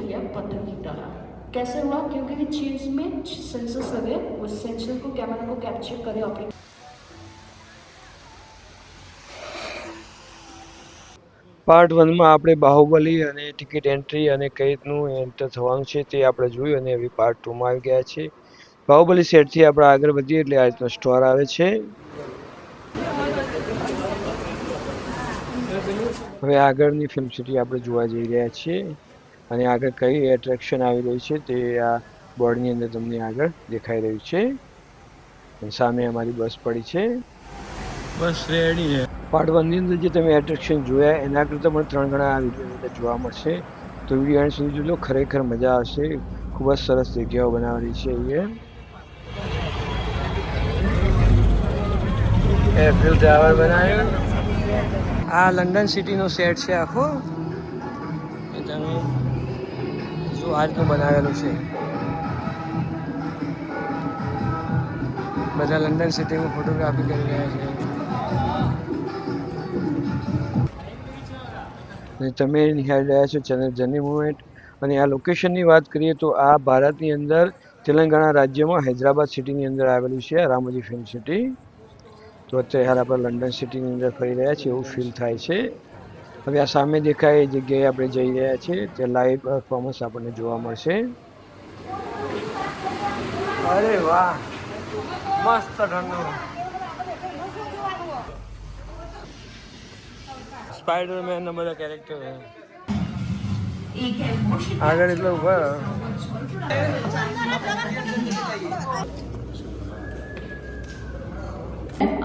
गया पत्थर की तरह। कैसे हुआ? क्योंकि चीज में सेंसर्स लगे, उस सेंसर को कैमरा को कैप्चर करे ऑपरेट। પાર્ટ 1 માં આપણે બાહુબલી અને ટિકિટ એન્ટ્રી અને કઈ રીતનું એન્ટર થવાનું છે તે આપણે જોયું અને હવે પાર્ટ 2 માં આવી ગયા છે। બાહુબલી સેટ થી આપણે આગળ વધીએ એટલે આ રીતનો સ્ટોર આવે છે। હવે આગળની ફિલ્મ સિટી આપણે જોવા જઈ રહ્યા છીએ અને આગળ કઈ એટ્રેક્શન આવી રહી છે તે આ બોર્ડની અંદર તમને આગળ દેખાઈ રહ્યું છે। સામે અમારી બસ પડી છે, બસ રેડી છે। પાર્ટ 1 ની અંદર જે તમે એટ્રેક્શન જોયા એના કરતાં પણ 3 ગણા આ વિડીયોની અંદર જોવા મળશે, તો વિડીયો એન્ડ સુધી જોજો, ખરેખર મજા આવશે। ખૂબ જ સરસ જગ્યાઓ બનાવેલી છે અહીંયા। એફિલ ટાવર બનાવ્યો, આ લંડન સિટીનો સેટ છે આખો, તમે જો આ રીતનું બનાવેલું છે। બધા લંડન સિટીમાં ફોટોગ્રાફી કરી રહ્યા છે અને તમે નિહાળી રહ્યા છો ચેનલ જર્ની મૂવમેન્ટ। અને આ લોકેશનની વાત કરીએ તો આ ભારતની અંદર તેલંગાણા રાજ્યમાં હૈદરાબાદ સિટીની અંદર આવેલું છે રામોજી ફિલ્મ સિટી। તો અત્યારે હાલ આપણે લંડન સિટીની અંદર ફરી રહ્યા છીએ એવું ફીલ થાય છે। હવે આ સામે દેખાય એ જગ્યાએ આપણે જઈ રહ્યા છીએ, ત્યાં લાઈવ પરફોર્મન્સ આપણને જોવા મળશે। અરે વાહ, મસ્ત ઠંડુ, સ્પાઈડરમેન ના બધા કેરેક્ટર આગળ એટલે ઉભા।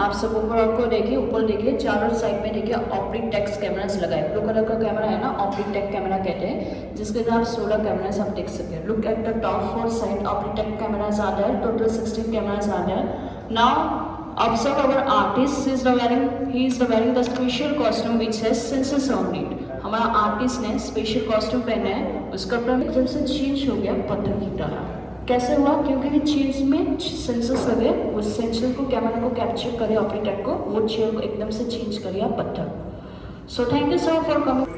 आप सब ऊपर आपको देखिए, ऊपर देखिए, चारों साइड में देखिए ऑप्टिक टेक्स कैमरास लगाए। ब्लू कलर का कैमरा है ना, ऑप्टिक टेक कैमरा कहते हैं, जिसके अंदर 16 कैमरास आप देख सकते हैं। Look at the top 4 side, optic tech cameras are there, total 16 cameras are there. Now observe our artist, he is wearing the special costume which has sensors on it। हमारा artist ने special costume पहना है, उसका colour एकदम से change हो गया पत्थर की तरह। कैसे हुआ? क्योंकि चीज में सेंसर्स लगे, उस सेंसर को कैमरा को कैप्चर करे ऑपरेटर को, वो चेयर को एकदम से चेंज कर दिया पत्थर। So thank you sir for coming.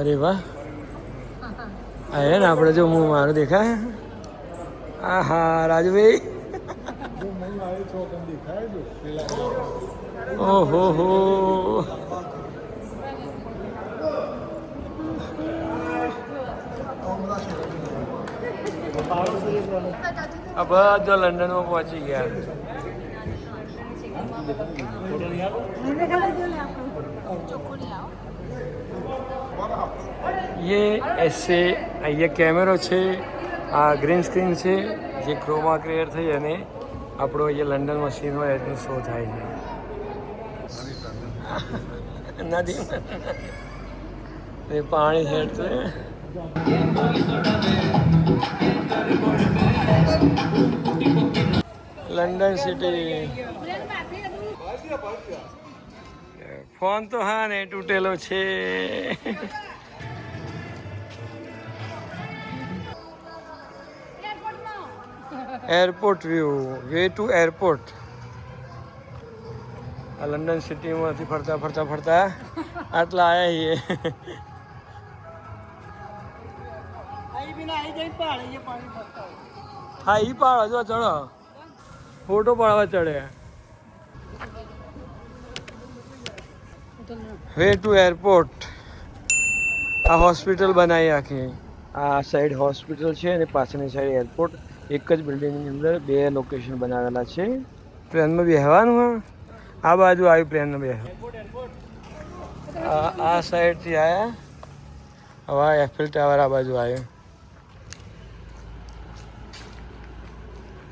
अरे वाह, आया ना આપણે જો મું મારું દેખાય। આહા રાજભાઈ, ઓહો હો, આ બધા લંડનમાં પહોંચી ગયા। ये ऐसे ये कैमरो છે, આ ગ્રીન સ્ક્રીન છે જે ક્રોમા ક્લિયર થઈ અને આપણો જે લંડનમાં સીન હોય એટલું શો થાય છે। નદી એ પાણી હેઠે લંડન સિટી। ફોન તો હા ને તૂટેલો છે। Airport view, way to airport. આ લંડન સિટીમાંથી ફરતા ફરતા ફરતા આટલા આવ્યા છીએ। હા ઈ પાડવા જો ચડો, ફોટો પાડવા ચડે। Way to airport. આ હોસ્પિટલ બનાવી આખી, આ સાઈડ હોસ્પિટલ છે અને પાછળની સાઈડ એરપોર્ટ। એક જ બિલ્ડિંગની અંદર બે લોકેશન બનાવેલા છે। ટ્રેનમાં બેસવાનું હોય, આ બાજુ આવી ટ્રેનમાં બેસવા। આ સાઈડથી આવ્યા, હવે એફિલ ટાવર આ બાજુ આવ્યો।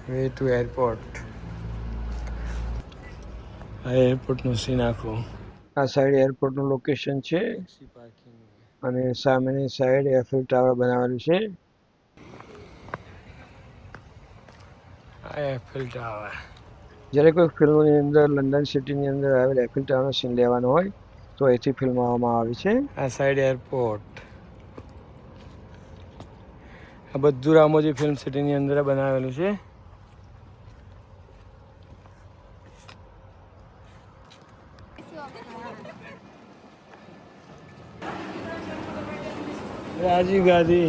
વે ટુ એરપોર્ટ, આ એરપોર્ટનું સીન આખું। આ સાઈડ એરપોર્ટનું લોકેશન છે અને સામેની સાઈડ એફિલ ટાવર બનાવેલું છે। આ એફિલ ટાવર, જ્યારે કોઈ ફિલ્મની અંદર લંડન સિટીની અંદર આવેલ એફિલ ટાવરનો સીન લેવાનો હોય તો અહીંથી ફિલ્મવામાં આવે છે। આ સાઈડ એરપોર્ટ, આ બધું રામોજી ફિલ્મ સિટીની અંદર બનાવેલું છે। Rajiv Gandhi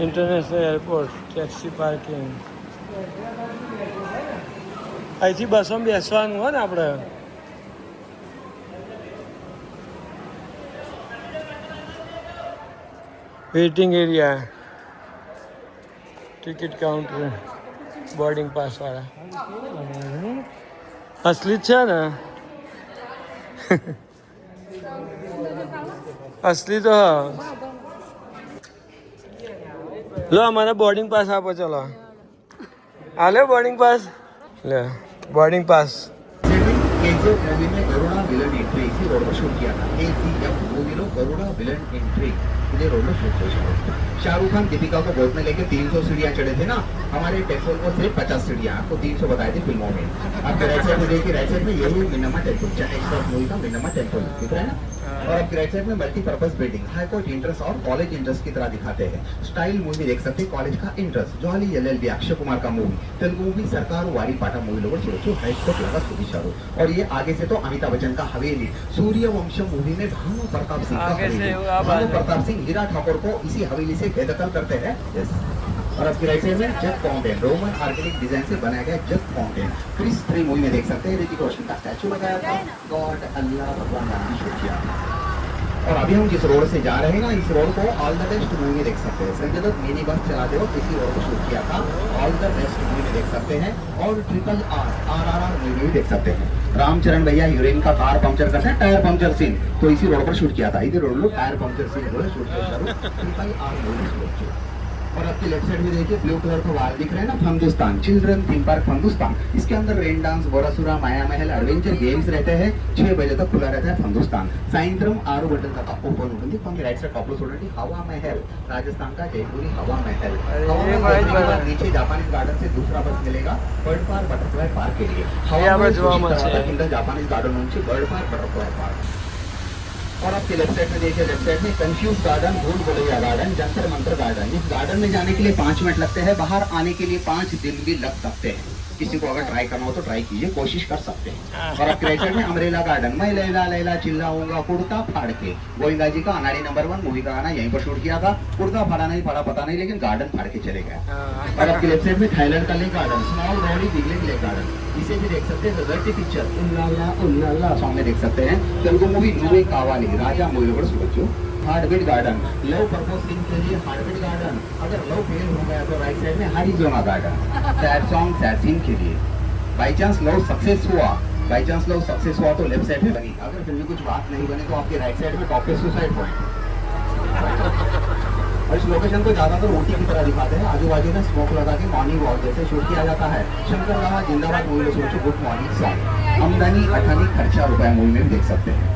international airport taxi parking. અહીંથી બસમાં બેસવાનું હોય ને આપણે. Waiting area, ticket counter, boarding pass વાળા. અસલી જ છે ને? અસલી તો લો મને બોર્ડિંગ પાસ આપો. ચલો હાલે બોર્ડિંગ પાસ ले बोर्डिंग पास. केजीएफ मूवी में करुणा विलन एंट्री इसी रोड पर शूट किया था. केजीएफ मूवी में करुणा विलन एंट्री इसी रोड पर शूट किया. शाहरुख खान दीपिका को गोद में लेके 300 सीढ़ियां चढ़े थे ना. हमारे टेक्सोल को सिर्फ 50 सीढ़ियां, आपको 300 बताए थे फिल्मों में. आपके राइट साइड में देखिए, राइट साइड में यही मिन्नमा टेम्पल, चेन्नई एक्सप्रेस मूवी का मिन्नमा टेम्पल दिख रहा है ना. और आपके राइट साइड में multipurpose building, high court entrance और कॉलेज इंट्रेंस की तरह दिखाते हैं. स्टाइल मूवी देख सकते हैं, कॉलेज का entrance, jolly LLB Akshay Kumar का मूवी, तेलुगु मूवी सरकार वारी पाटा मूवी लोग सोचो हाई कोर्ट लगा सुविचारो. और ये आगे से तो अमिताभ बच्चन का हवेली, सूर्यवंशम मूवी में भानु प्रताप सिंह का हवेली. भानु प्रताप सिंह हीरा ठाकुर को इसी हवेली से बेदखल करते हैं. यस. और आपकी राइट साइड में जग फाउंटेन, रोमन आर्किटेक्ट डिजाइन से बनाया गया जग फाउंटेन. क्रिस 3 मूवी में देख सकते हैं, ऋतिक रोशन का स्टैचू लगाया था. गॉड अल्लाह भगवान राम की शूट किया. और अभी हम जिस रोड से जा रहे हैं ना, इस रोड को ऑल द बेस्ट मूवी में देख सकते हैं. संजय दत्त मिनी बस चलाते वक्त इसी रोड को शूट किया था. ऑल द बेस्ट मूवी में देख सकते हैं. और RRR मूवी में देख सकते हैं. रामचरण भैया हीरोइन का कार पंक्चर करते हैं, टायर पंक्चर सीन, तो इसी रोड पर शूट किया था. इधर रोड लो टायर पंक्चर सीन बोले शूट किया. RRR मूवी में शूट किया. और आपके लेफ्ट साइड में देखिए ब्लू कलर का वाल दिख रहा है ना, फंदुस्तान चिल्ड्रन थीम पार्क फंदुस्तान. इसके अंदर रेन डांस, बोरासुरा, माया महल, एडवेंचर गेम्स रहते हैं. 6 बजे तक खुला रहता है फंदुस्तान. సాయంత్రం 6 గంటల దాకా ఓపెన్ ఉంటుంది. కొంచెం రైట్ సైడ్ టాప్ లో చూడండి हवा महल, राजस्थान का जयपुरी हवा महल. नीचे जापानीज गार्डन से दूसरा बस मिलेगा बर्ड पार्क बटरफ्लाई पार्क के लिए. जापानीज गार्डन నుంచి बर्ड पार्क बटरफ्लाई पार्क. और आपके लेफ्ट साइड में देखिए, लेफ्ट साइड में कंफ्यूज गार्डन, भूल भुलैया गार्डन, जंतर मंतर गार्डन. इस गार्डन में जाने के लिए 5 मिनट लगते हैं, बाहर आने के लिए 5 दिन भी लग सकते हैं. किसी को अगर ट्राई करना हो तो ट्राई कीजिए, कोशिश कर सकते हैं. और आपके राइट साइड में अमरेला गार्डन, मैं लैला लैला चिल्लाऊंगा कुर्ता फाड़ के, गोविंदा जी का अनाड़ी नंबर 1 मूवी का गाना यहीं पर शूट किया था. कुर्ता फाड़ा नहीं फाड़ा पता नहीं, लेकिन गार्डन फाड़ के चले गए. और आपके लेफ्ट साइड में थाईलैंड का लेक गार्डन, स्मॉल रॉडी बिगलिंग लेक गार्डन, इसे भी देख सकते हैं. रजल्टी पिक्चर उल्लाला सॉन्ग में देख सकते हैं. तेलुगु मूवी नुवे कावाली, राजा मूवी पर shoot. Heartbeat garden, love propose scene के लिए हार्टबीट गार्डन. अगर लव फेल हो गया तो राइट साइड में हरिजोना garden, sad song sad scene के लिए. बाई चांस लव सक्सेस हुआ, बाई चांस लव सक्सेस हुआ तो लेफ्ट साइड में बनी. अगर फिर भी कुछ बात नहीं बनी तो आपके राइट साइड में टॉप पे सुसाइड पॉइंट. और इस लोकेशन को ज्यादातर ऊटी की तरह दिखाते हैं. आजू बाजू में स्मोक लगा के मॉर्निंग वॉक जैसे शूट किया जाता है. शंकर रामा जिंदाबाद मूवी में सोचो गुड मॉर्निंग सॉन्ग. आमदनी अठानी खर्चा रुपया मूवी में भी देख सकते हैं.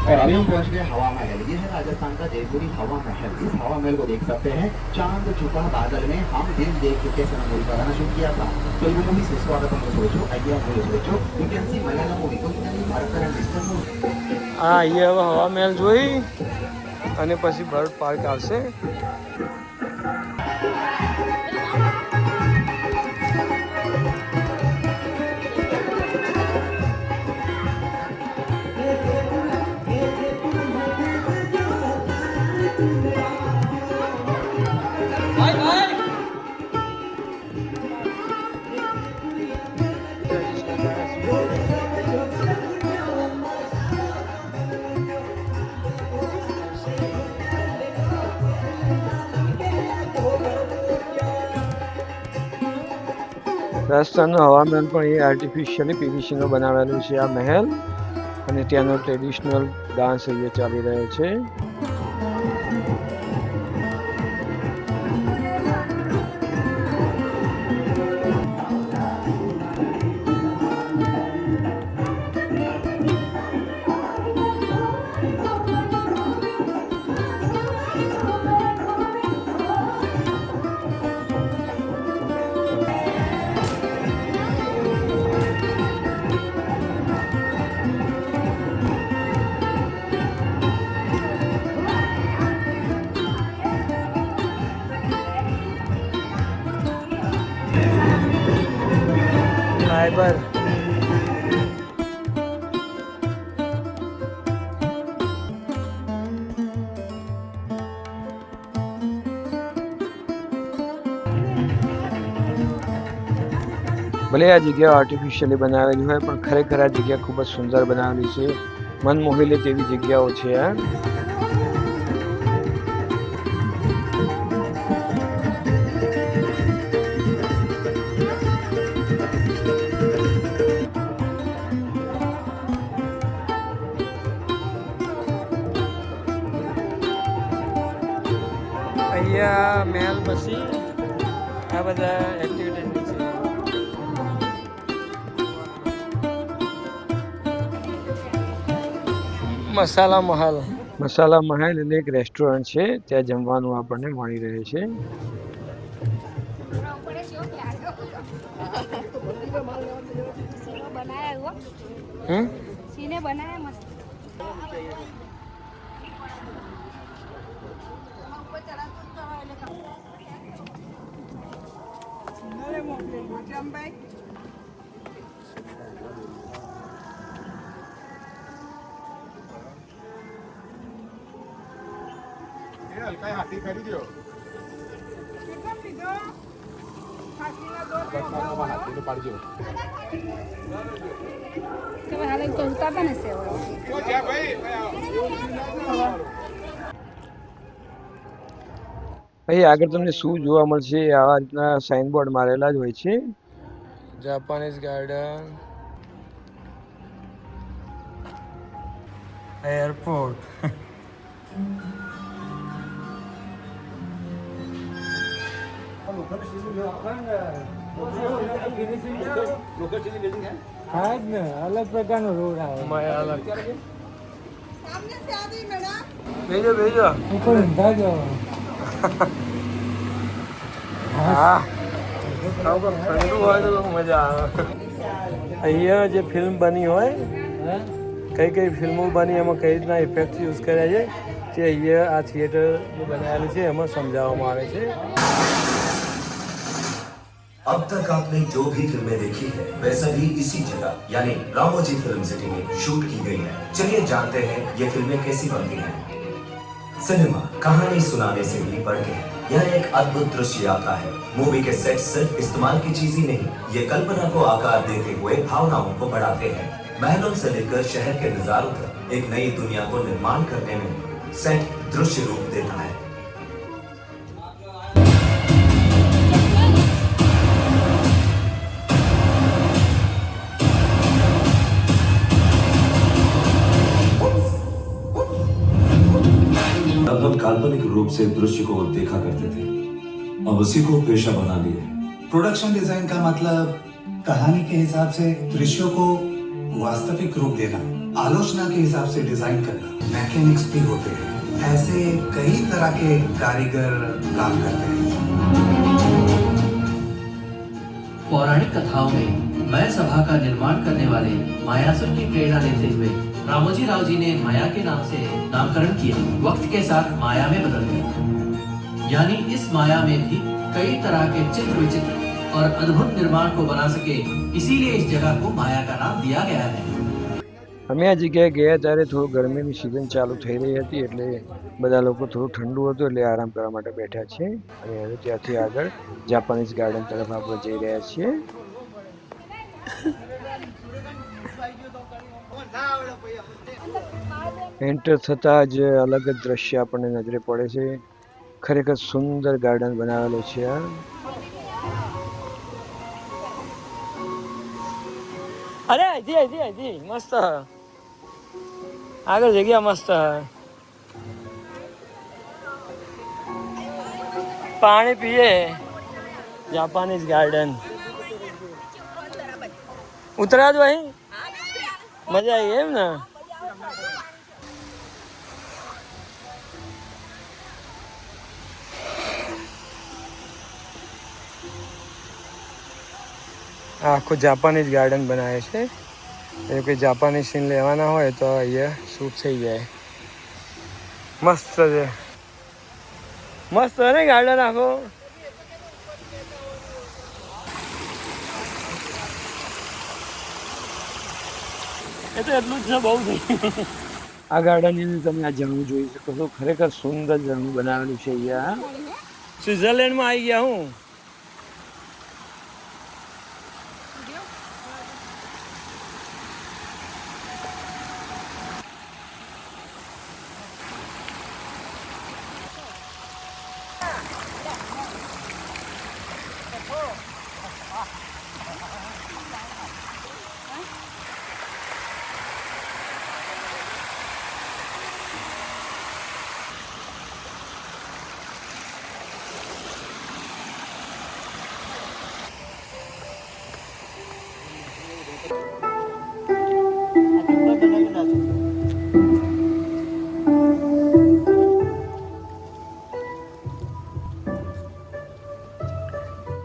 और अभी हम पहुंच गए हवा महल. ये है राजस्थान का जयपुरी हवा महल. इस हवा महल को देख सकते हैं. चांद छुपा बादल में हम दिल देख चुके समय मूवी का गाना शूट किया था. तेलुगु मूवी स्वागतम सोचो, आइडिया मूवी सोचो, you can see Malayalam movie को भारत का डिजिटल मूवी. હા એ હવે હવા મહેલ જોઈ અને પછી બર્ડ પાર્ક આવશે. રાજસ્થાનનો હવા મહેલ પણ એ આર્ટિફિશિયલી પીવીસીનો બનાવેલું છે આ મહેલ. અને ત્યાંનો ટ્રેડિશનલ ડાન્સ અહીંયા ચાલી રહ્યો છે. फाइबर ભલે આ જગ્યા આર્ટિફિશિયલી બનાવેલી હોય પણ ખરેખર આ જગ્યા ખૂબ જ સુંદર બનાવેલી છે, મન મોહી લે તેવી જગ્યાઓ છે આ. અહીંયા મહેલ પછી આ બધા એક્ટિવિટી છે. મસાલા મહેલ એટલે એક રેસ્ટોરન્ટ છે, ત્યાં જમવાનું આપણને મળી રહે છે. હલકા હાથી કરી દો. હાથીને પાડજો. અહીં આગળ તમને શું જોવા મળશે, આવા રીતના સાઇનબોર્ડ મારેલા જ હોય છે. Japanese garden, airport. अलग प्रकार નો રોડ આવે. भेजो અહીંયા જે ફિલ્મ બની હોય, કઈ ફિલ્મો બની એમાં કઈ રીતના ઇફેક્ટ યુઝ કર્યા છે તે અહીંયા આ થિયેટર બનાવેલું છે એમાં સમજાવવામાં આવે છે. अब तक आपने जो भी फिल्में देखी है वह सभी इसी जगह यानी रामोजी फिल्म सिटी में शूट की गई है. चलिए जानते हैं ये फिल्में कैसी बनती हैं. सिनेमा कहानी सुनाने से भी बढ़ के यह एक अद्भुत दृश्य आता है. मूवी के सेट सिर्फ इस्तेमाल की चीज ही नहीं, ये कल्पना को आकार देते हुए भावनाओं को बढ़ाते हैं. महलों से लेकर शहर के नजारों तक एक नई दुनिया को निर्माण करने में सेट दृश्य रूप देता है. अब हम काल्पनिक रूप से दृश्य को देखा करते थे, अब उसी को पेशा बना लिए. प्रोडक्शन डिजाइन का मतलब कहानी के हिसाब से दृश्यों को वास्तविक रूप देना, आलोचना के हिसाब से डिजाइन करना. मैकेनिक्स भी होते हैं, ऐसे कई तरह के कारीगर काम करते हैं. पौराणिक कथाओं में मय सभा का निर्माण करने वाले मायासुर की प्रेरणा लेते हुए रामोजी राव जी ने माया के नाम से नामकरण किया. वक्त के साथ माया में बदल गया, यानी इस माया में भी कई तरह के चित्र विचित्र और अद्भुत निर्माण को बना सके, इसीलिए इस जगह को माया का नाम दिया गया है. અમે આ જગ્યાએ ગયા ત્યારે થોડું ગરમીની સિઝન ચાલુ થઈ રહી હતી એટલે બધા લોકો થોડું ઠંડુ હતું એટલે આરામ કરવા માટે બેઠા છે. અને હવે ત્યાંથી આગળ જાપાનીઝ ગાર્ડન તરફ આપણે જઈ રહ્યા છીએ. એન્ટર થતા જ અલગ જ દ્રશ્ય આપણને નજરે પડે છે. ખરેખર સુંદર ગાર્ડન બનાવેલો છે આ. અરે હજી મસ્ત આગળ જગ્યા મસ્ત. પાણી પીએ. જાપાનીઝ ગાર્ડન ઉતરા દો અહીં, મજા આવી એમ ને. આખું જાપાનીઝ ગાર્ડન બનાવે છે. એ કોઈ જાપાનીઝ સીન લેવાના હોય તો અહીંયા શૂટ થઈ જાય. મસ્ત છે, મસ્ત ને ગાર્ડન આખો. એ તો એટલું જ છે, બહુ થઈ. આ ગાર્ડનની અંદર તમે આ ઝરણું જોઈ શકો છો. ખરેખર સુંદર ઝરણું બનાવેલું છે અહીંયા. સ્વિટ્ઝરલેન્ડમાં આવી ગયા હું.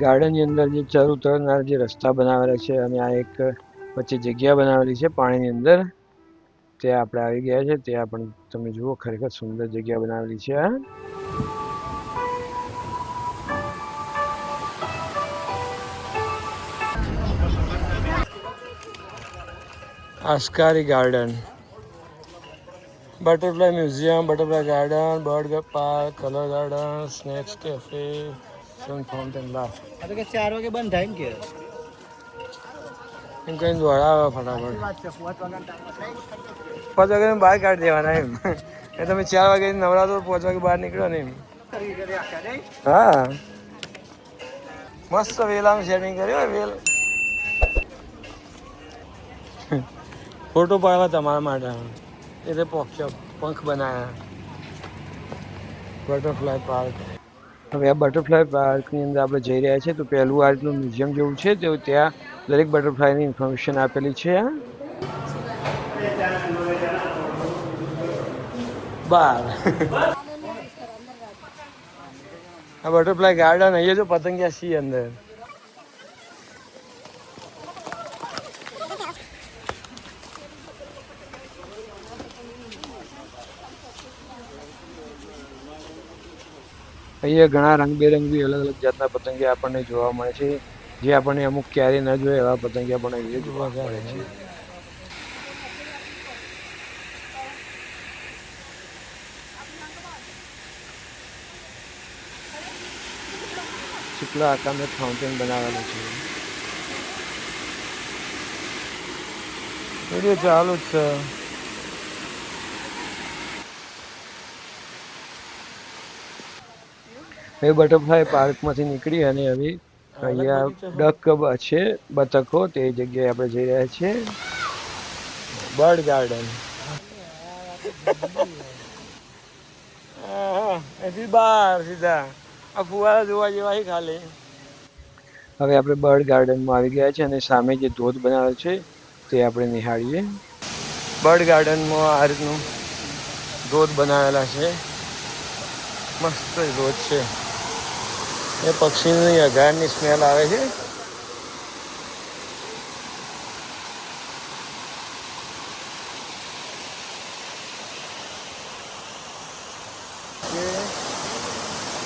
ગાર્ડનની અંદર જે ચર ઉતરનાર જે રસ્તા બનાવેલા છે અને આ એક વચ્ચે જગ્યા બનાવેલી છે પાણીની અંદર, ત્યાં આપણે આવી ગયા છે. ત્યાં પણ તમે જુઓ, ખરેખર સુંદર જગ્યા બનાવેલી છે. આસ્કારી garden, butterfly museum, butterfly garden, bird park, colour garden, snacks cafe, sun fountain લાફ. આ તો કે 4 વાગે બંધ થાય એમ કે એમ કઈ દોડાવે ફટાફટ. વાત છે 5 વાગ્યાનો ટાઈમ થાય. 5 વાગે બહાર કાઢી દેવાના એમ. એ તમે 4 વાગે નવરા તો 5 વાગે બહાર નીકળો ને એમ. હા, મસ્ત વેલાનું સેટિંગ કર્યું વેલ. ફોટો પાડવા તમારા માટે એટલે પંખ બનાવ્યા. Butterfly park. હવે આ બટરફ્લાય પાર્કની અંદર આપણે જઈ રહ્યા છીએ તો પહેલું આ રીતનું મ્યુઝિયમ જેવું છે, તો ત્યાં દરેક બટરફ્લાયની ઇન્ફોર્મેશન આપેલી છે. બાર આ બટરફ્લાય ગાર્ડન, અહીંયા જો પતંગિયા સી અંદર. અહીંયા ઘણા રંગબેરંગી અલગ અલગ જાતના પતંગિયા આપણને જોવા મળે છે, જે આપણને અમુક ક્યારેય ન જોઈએ એવા પતંગિયા પણ અહીંયા જોવા મળે છે. ચીકલા આકારનું ફાઉન્ટેન બનાવેલું છે. વિડીયો ચાલુ જ છે. હવે બટરફ્લાય પાર્કમાંથી નીકળી અને હવે અહીંયા ડક છે, બતકો, તે જગ્યાએ આપણે જઈ રહ્યા છીએ. Bird garden. એથી બહાર સીધા આ ફુવારા જોવા જેવા ખાલી. હવે આપણે બર્ડ ગાર્ડનમાં આવી ગયા છે અને સામે જે ધોધ બનાવેલો છે તે આપણે નિહાળીએ. બર્ડ ગાર્ડનમાં આ રીતનું ધોધ બનાવેલા છે, મસ્ત ધોધ છે. એ પક્ષીની અઘારની સ્મેલ આવે છે.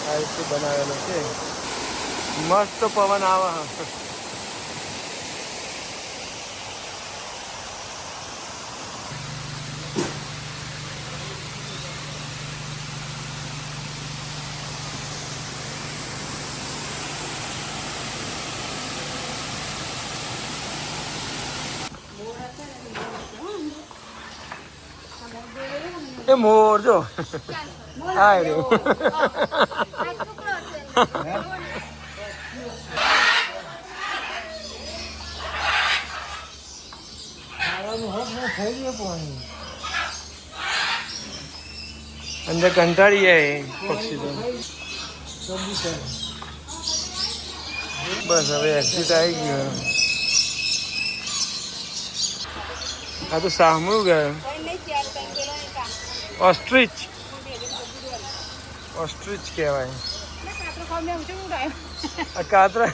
આ રીતે બનાવેલો છે, મસ્ત પવન આવે. એ મોર જો આ રહ્યો. અંદર કંટાળી જાય પક્ષી તો. બસ હવે એક્ઝિટ આવી ગયો. આ તો સાંભળું ગયા. ઓસ્ટ્રીચ, ઓસ્ટ્રીચ કહેવાય. કાતરા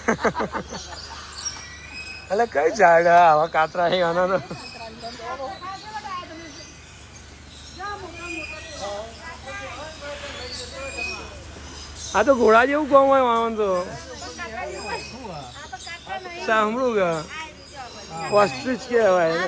એટલે કઈ ઝાડ આવા કાતરા છે આના તો. આ તો ઘોડા જેવું કોમ હોય વાવન તો. સાંભળું કે ઓસ્ટ્રીચ કહેવાય ને.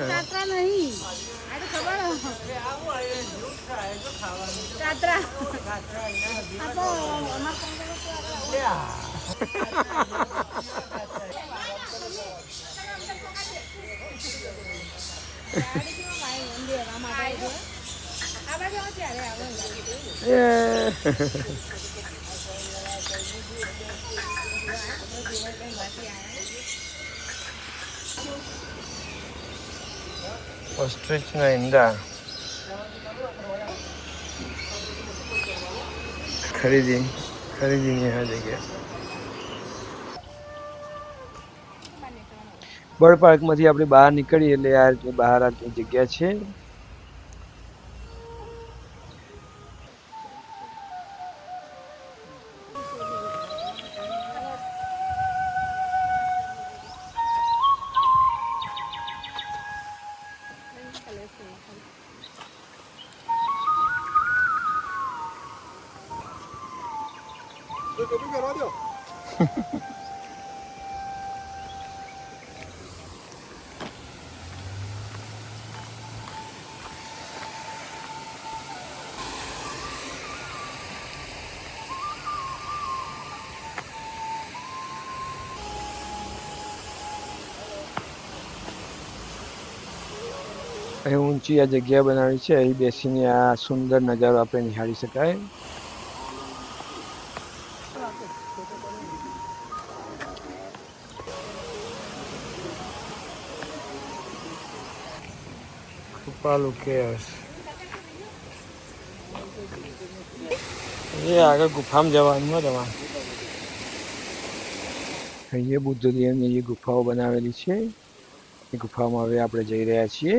ઓસ્ટ્રીચના ઈંડા ખરીદીની આ જગ્યા. બર્ડ પાર્કમાંથી આપણે બહાર નીકળીએ એટલે આ બહાર આ જગ્યા છે. તો કેટલું કરવા દો અહીં ઊંચી આ જગ્યા બનાવી છે, અહીં બેસીને આ સુંદર નજારો આપણે નિહાળી શકાય. કૃપાલુ કેવ્સ. એ આગળ ગુફામાં જવાનું હોય તમારે. અહીંયા બુદ્ધદેવની એ ગુફાઓ બનાવેલી છે. એ ગુફામાં હવે આપણે જઈ રહ્યા છીએ.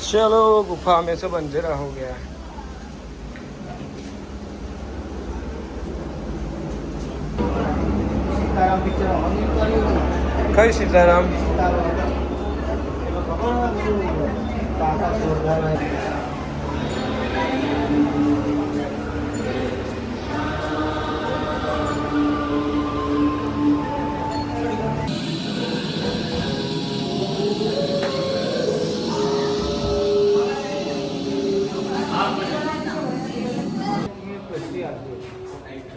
चलो गुफा में सब अंधेरा हो गया है. सीताराम पिक्चर ऑनलाइन કર્યું કઈ સીતારામ? કાકા જોરદાર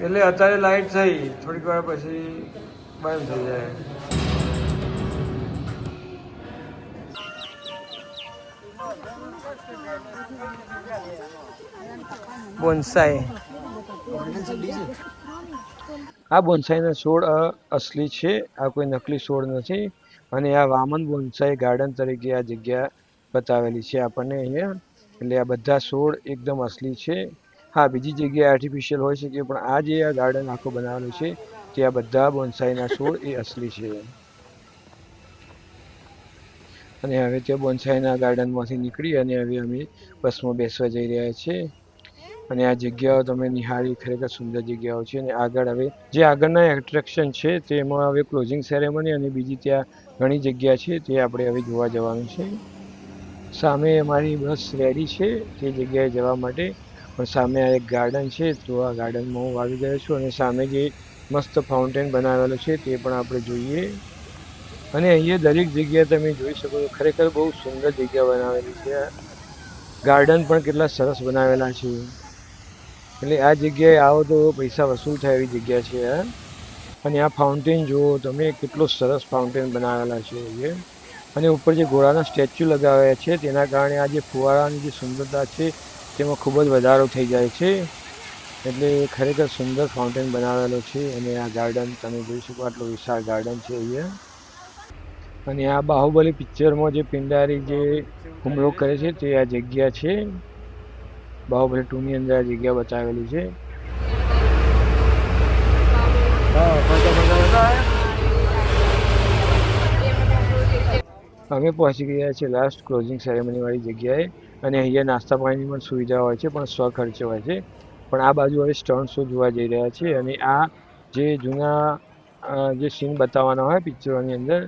એટલે અત્યારે લાઈટ થઈ, થોડીક વાર પછી બંધ થઈ જાય. બોન્સાઈ. આ બોન્સાઈના છોડ અસલી છે, આ કોઈ નકલી છોડ નથી. અને આ વામન બોન્સાઈ ગાર્ડન તરીકે આ જગ્યા બતાવેલી છે આપણને અહીંયા. એટલે આ બધા છોડ એકદમ અસલી છે. હા, બીજી જગ્યાએ આર્ટિફિશિયલ હોઈ શકે, પણ આ જે આ ગાર્ડન આખો બનાવેલું છે તે આ બધા બોન્સાઈના છોડ એ અસલી છે. અને હવે તે બોન્સાઈના ગાર્ડનમાંથી નીકળી અને હવે અમે બસમાં બેસવા જઈ રહ્યા છીએ. અને આ જગ્યાઓ તમે નિહાળી, ખરેખર સુંદર જગ્યાઓ છે. અને આગળ હવે જે આગળના એટ્રેક્શન છે તેમાં હવે ક્લોઝિંગ સેરેમની અને બીજી ત્યાં ઘણી જગ્યા છે તે આપણે હવે જોવા જવાનું છે. સામે અમારી બસ રેડી છે તે જગ્યાએ જવા માટે. પણ સામે આ એક ગાર્ડન છે, તો આ ગાર્ડનમાં હું આવી ગયો છું. અને સામે જે મસ્ત ફાઉન્ટેન બનાવેલો છે તે પણ આપણે જોઈએ. અને અહીંયા દરેક જગ્યાએ તમે જોઈ શકો છો, ખરેખર બહુ સુંદર જગ્યા બનાવેલી છે. ગાર્ડન પણ કેટલા સરસ બનાવેલા છે. એટલે આ જગ્યાએ આવો તો પૈસા વસૂલ થાય એવી જગ્યા છે આ. અને આ ફાઉન્ટેન જુઓ તમે, કેટલો સરસ ફાઉન્ટેન બનાવેલા છે એ. અને ઉપર જે ઘોડાના સ્ટેચ્યુ લગાવ્યા છે તેના કારણે આ જે ફુવારાની જે સુંદરતા છે તેમાં ખૂબ જ વધારો થઈ જાય છે. એટલે ખરેખર સુંદર ફાઉન્ટેન બનાવેલો છે. અને આ ગાર્ડન તમે જોઈ શકો, આટલું વિશાળ ગાર્ડન છે અહીંયા. અને આ બાહુબલી પિક્ચરમાં જે પિંડારી જે હુમલો કરે છે તે આ જગ્યા છે. બાહુબલી 2 ની અંદર આ જગ્યા બતાવેલી છે. અમે પહોંચી ગયા છીએ લાસ્ટ ક્લોઝિંગ સેરેમની વાળી જગ્યાએ. અને અહીંયા નાસ્તા પાણીની પણ સુવિધા હોય છે, પણ સ્વખર્ચે હોય છે. પણ આ બાજુ હવે સ્ટન્ટ શો જોવા જઈ રહ્યા છીએ. અને આ જે જૂના જે સીન બતાવવાના હોય પિક્ચરોની અંદર,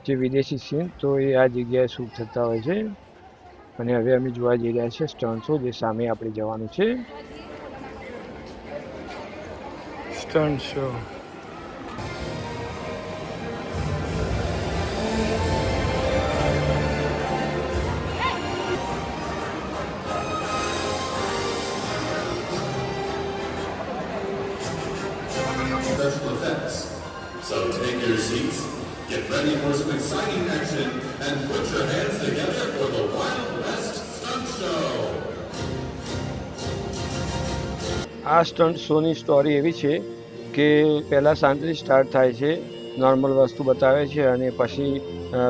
જે વિદેશી સીન, તો એ આ જગ્યાએ શૂટ થતા હોય છે. અને હવે અમે જોવા જઈ રહ્યા છીએ સ્ટન્ટ શો, જે સામે આપણે જવાનું છે. Stunt show. Special effects. So take your seats, get ready for some exciting action, and put your hands together for the Wild West Stunt Show. આ સ્ટન્ટ શોની સ્ટોરી એવી છે કે પહેલાં શાંતિથી સ્ટાર્ટ થાય છે, નોર્મલ વસ્તુ બતાવે છે. અને પછી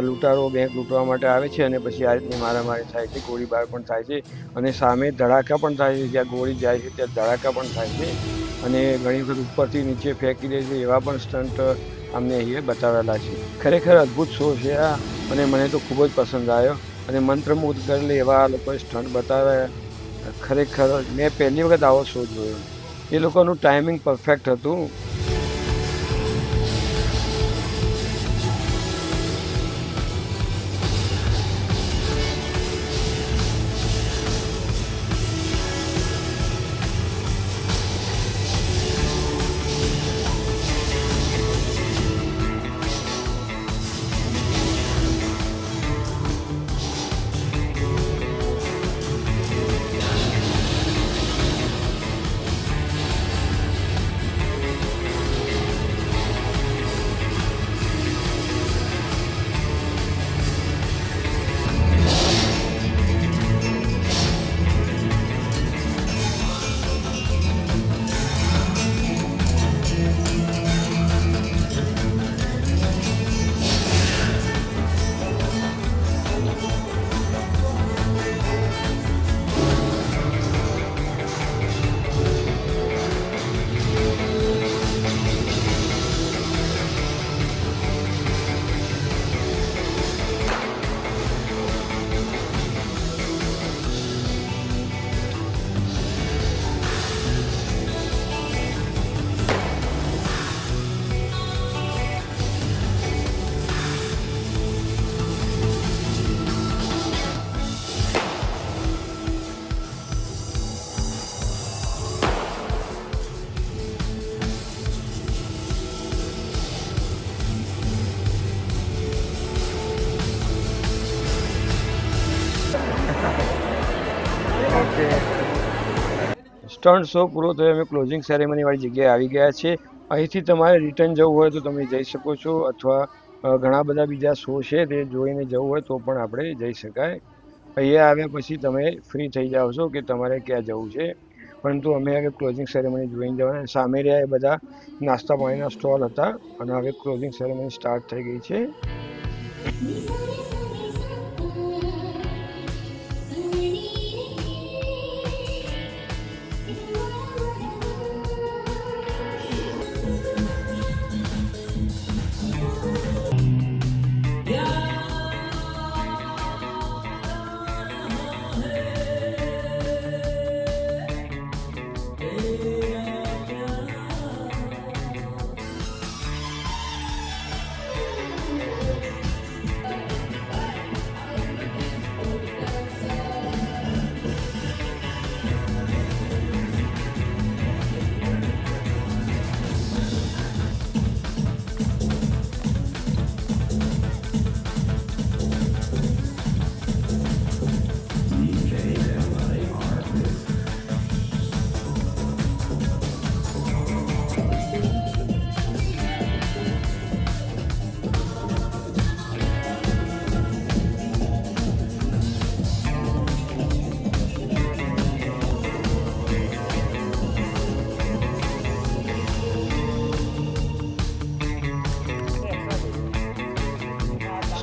લૂંટારો બેંક લૂંટવા માટે આવે છે. અને પછી આ રીતની મારામારી થાય છે, ગોળીબાર પણ થાય છે. અને સામે ધડાકા પણ થાય છે, જ્યાં ગોળી જાય છે ત્યાં ધડાકા પણ થાય છે. અને ઘણી વખત ઉપરથી નીચે ફેંકી દે છે, એવા પણ સ્ટન્ટ અમને અહીંયા બતાવેલા છે. ખરેખર અદ્ભુત શો છે આ. અને મને તો ખૂબ જ પસંદ આવ્યો. અને મંત્રમુગ્ધ કરી લે એવા લોકોએ સ્ટન્ટ બતાવ્યા. ખરેખર મેં પહેલી વખત આવો શો જોયો. એ લોકોનું ટાઈમિંગ પરફેક્ટ હતું. સ્ટન્ટ શો પૂરો થયો, અમે ક્લોઝિંગ સેરેમની વાળી જગ્યાએ આવી ગયા છે. અહીંથી તમારે રિટર્ન જવું હોય તો તમે જઈ શકો છો, અથવા ઘણા બધા બીજા શો છે તે જોઈને જવું હોય તો પણ આપણે જઈ શકાય. અહીંયા આવ્યા પછી તમે ફ્રી થઈ જાઓ છો કે તમારે ક્યાં જવું છે. પરંતુ અમે હવે ક્લોઝિંગ સેરેમની જોઈને જવાના. સામે રહ્યા એ બધા નાસ્તા પાણીના સ્ટોલ હતા અને હવે ક્લોઝિંગ સેરેમની સ્ટાર્ટ થઈ ગઈ છે.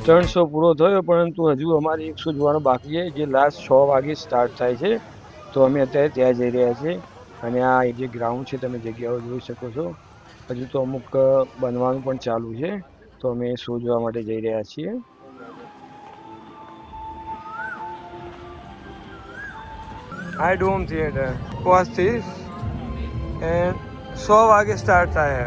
સ્ટન્ટ શો પૂરો થયો, પરંતુ હજુ અમારે એક શો જોવાનો બાકી છે જે લાસ્ટ 6 વાગે સ્ટાર્ટ થાય છે. તો અમે અત્યારે ત્યાં જઈ રહ્યા છીએ અને આ જે ગ્રાઉન્ડ છે તમે જગ્યાઓ જોઈ શકો છો. હજુ તો અમુક બનવાનું પણ ચાલુ છે, તો અમે શો જોવા માટે જઈ રહ્યા છીએ. આ ડોમ થિયેટર કોસ્ટિસ એન્ડ 100 વાગે સ્ટાર્ટ થાય.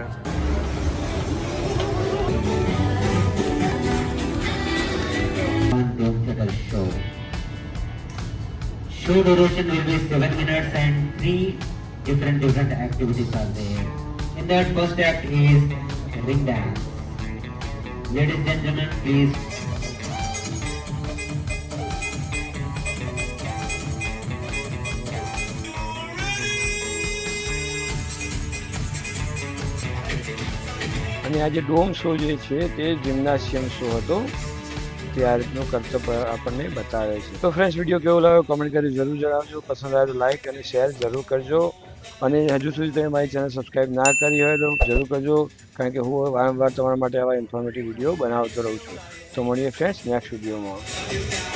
Show duration will be 7 minutes and 3 different activities are there. In that first act is ring dance. Ladies and gentlemen, please. અને આ જે ડોમ શો જે છે તે જિમ્નાશિયમ શો હતો, તે આ રીતનું કરતબ આપણને બતાવે છે. તો ફ્રેન્ડ્સ, વિડીયો કેવો લાગ્યો કમેન્ટ કરી જરૂર જણાવજો. પસંદ આવે તો લાઇક અને શેર જરૂર કરજો. અને હજુ સુધી તમે મારી ચેનલ સબસ્ક્રાઈબ ના કરી હોય તો જરૂર કરજો, કારણ કે હું વારંવાર તમારા માટે આવા ઇન્ફોર્મેટિવ વિડીયો બનાવતો રહું છું. તો મળીએ ફ્રેન્ડ્સ નેક્સ્ટ વિડીયોમાં.